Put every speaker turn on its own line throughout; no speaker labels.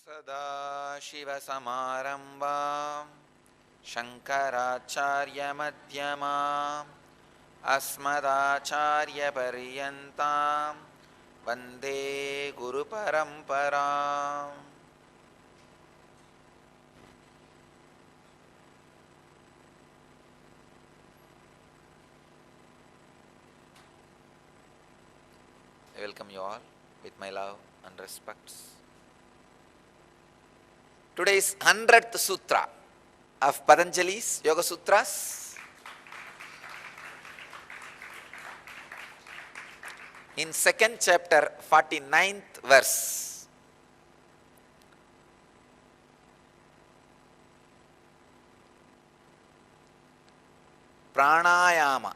सदाशिवसमारम्भां शङ्कराचार्यमध्यमाम् अस्मदाचार्यपर्यन्तां वन्दे गुरुपरम्पराम्. I welcome you all with my love and respects. Today's 100th Sutra of Patanjali's Yoga Sutras. In second chapter, 49th verse. Pranayama,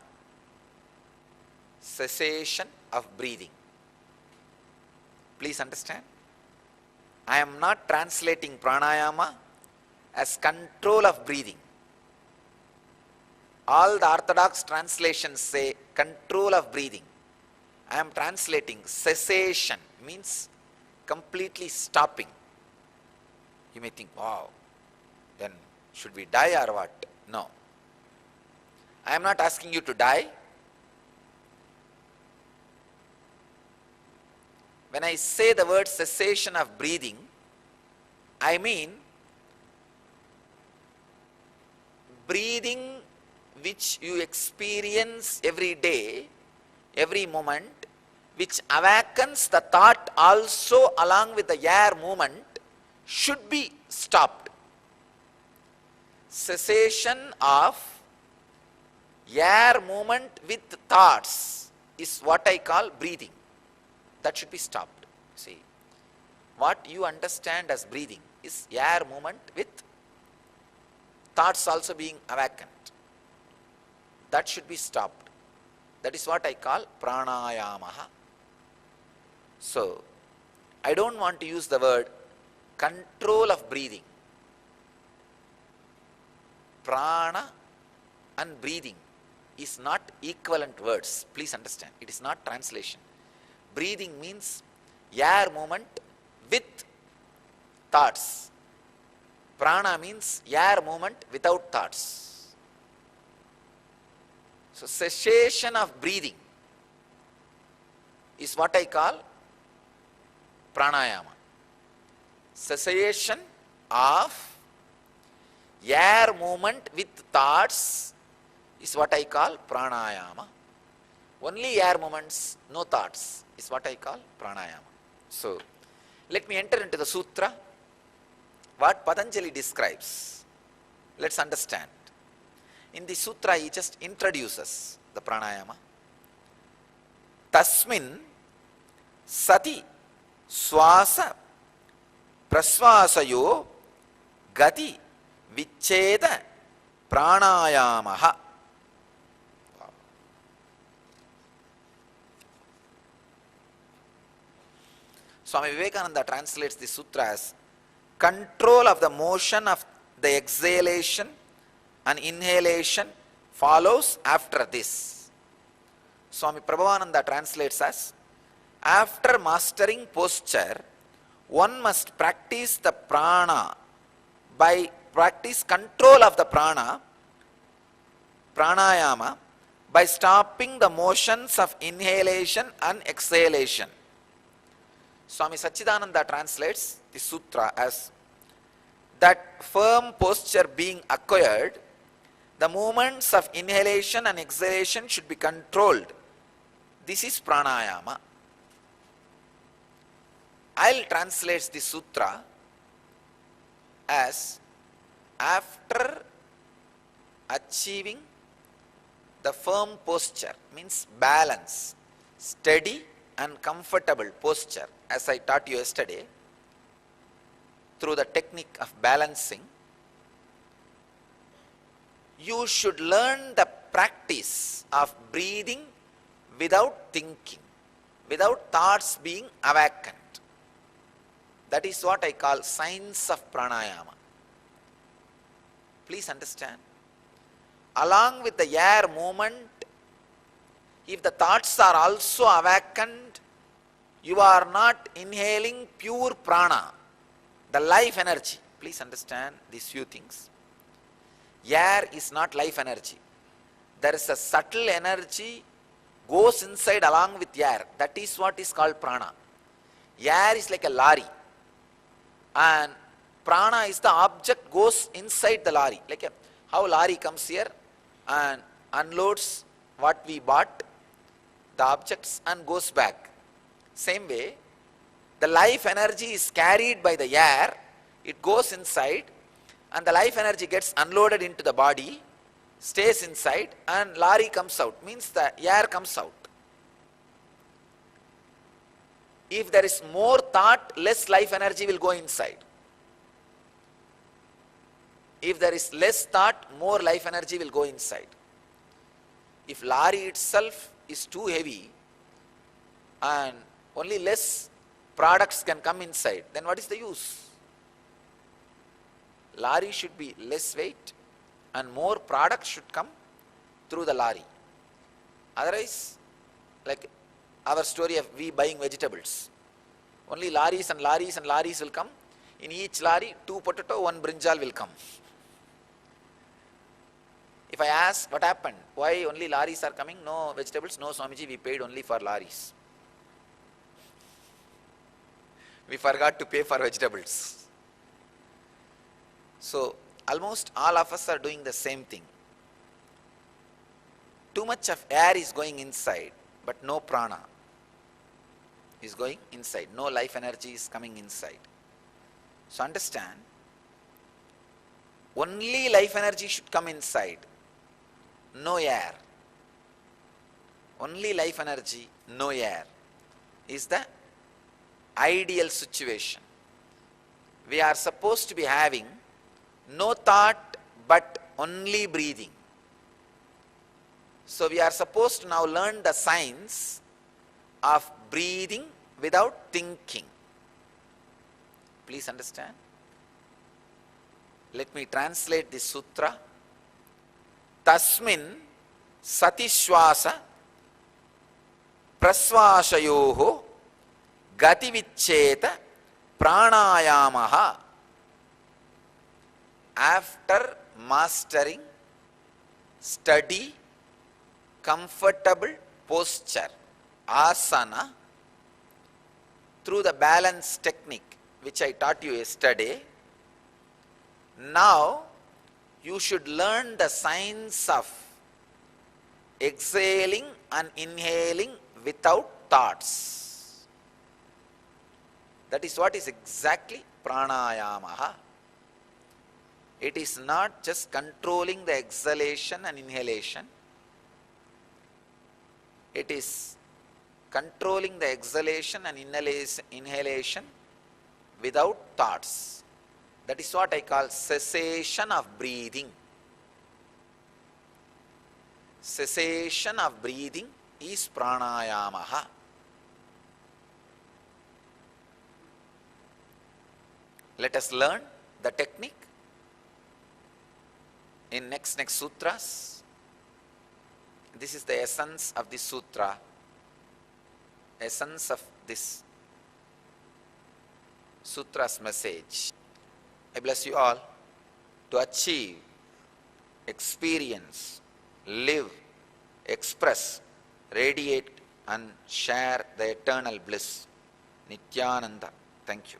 cessation of breathing. Please understand, I am not translating pranayama as control of breathing. All the orthodox translations say control of breathing. I am translating cessation, means completely stopping. You may think, wow, then should we die or what? No. I am not asking you to die. When I say the word cessation of breathing, I mean breathing which you experience every day, every moment, which awakens the thought also along with the air movement, should be stopped. Cessation of air movement with thoughts is what I call breathing. That should be stopped. See, what you understand as breathing is air movement with thoughts also being awakened. That should be stopped. That is what I call pranayamaha. So, I don't want to use the word control of breathing. Prana and breathing is not equivalent words. Please understand, it is not translation. Breathing means air movement with thoughts. Prana means air movement without thoughts. So cessation of breathing is what I call pranayama. Cessation of air movement with thoughts is what I call pranayama. Only air movements, no thoughts, is what I call pranayama. So, let me enter into the sutra, what Patanjali describes. Let's understand. In the sutra, he just introduces the pranayama. Tasmin sati swasa prasvasayo gati vicheda pranayamaha. Swami Vivekananda translates the sutra as control of the motion of the exhalation and inhalation follows after this. Swami Prabhavananda translates as after mastering posture, one must practice the prana by practice control of the pranayama by stopping the motions of inhalation and exhalation. Swami Sachidananda translates the sutra as that firm posture being acquired, the movements of inhalation and exhalation should be controlled. This is pranayama. I'll translate the sutra as after achieving the firm posture, means balance, steady and comfortable posture, as I taught you yesterday, through the technique of balancing, you should learn the practice of breathing without thinking, without thoughts being awakened. That is what I call science of pranayama. Please understand. Along with the air movement, if the thoughts are also awakened, you are not inhaling pure prana. The life energy, please understand these few things. Air is not life energy. There is a subtle energy goes inside along with air. That is what is called prana. Air is like a lorry, and prana is the object goes inside the lorry. Like how lorry comes here and unloads what we bought, the objects, and goes back. Same way, the life energy is carried by the air, it goes inside, and the life energy gets unloaded into the body, stays inside, and lorry comes out, means the air comes out. If there is more thought, less life energy will go inside. If there is less thought, more life energy will go inside. If lorry itself is too heavy and only less products can come inside, then what is the use? Lorry should be less weight and more products should come through the lorry. Otherwise, like our story of we buying vegetables, only lorries and lorries and lorries will come. In each lorry, 2 potato, 1 brinjal will come. If I ask what happened, why only lorries are coming, no vegetables, no Swamiji, we paid only for lorries. We forgot to pay for vegetables. So almost all of us are doing the same thing. Too much of air is going inside, but no prana is going inside. No life energy is coming inside. So understand, only life energy should come inside, no air. Only life energy, no air is the ideal situation. We are supposed to be having no thought but only breathing. So we are supposed to now learn the science of breathing without thinking. Please understand. Let me translate this sutra. Tasmin satishwasa prasvashayoho gativicheta pranayamaha. After mastering steady, comfortable posture, asana, through the balance technique which I taught you yesterday, now you should learn the science of exhaling and inhaling without thoughts. That is what is exactly pranayamaha. It is not just controlling the exhalation and inhalation. It is controlling the exhalation and inhalation without thoughts. That is what I call cessation of breathing. Cessation of breathing is pranayamaha. Let us learn the technique in next sutras. This is the essence of this sutra, essence of this sutra's message. I bless you all to achieve, experience, live, express, radiate and share the eternal bliss. Nityananda. Thank you.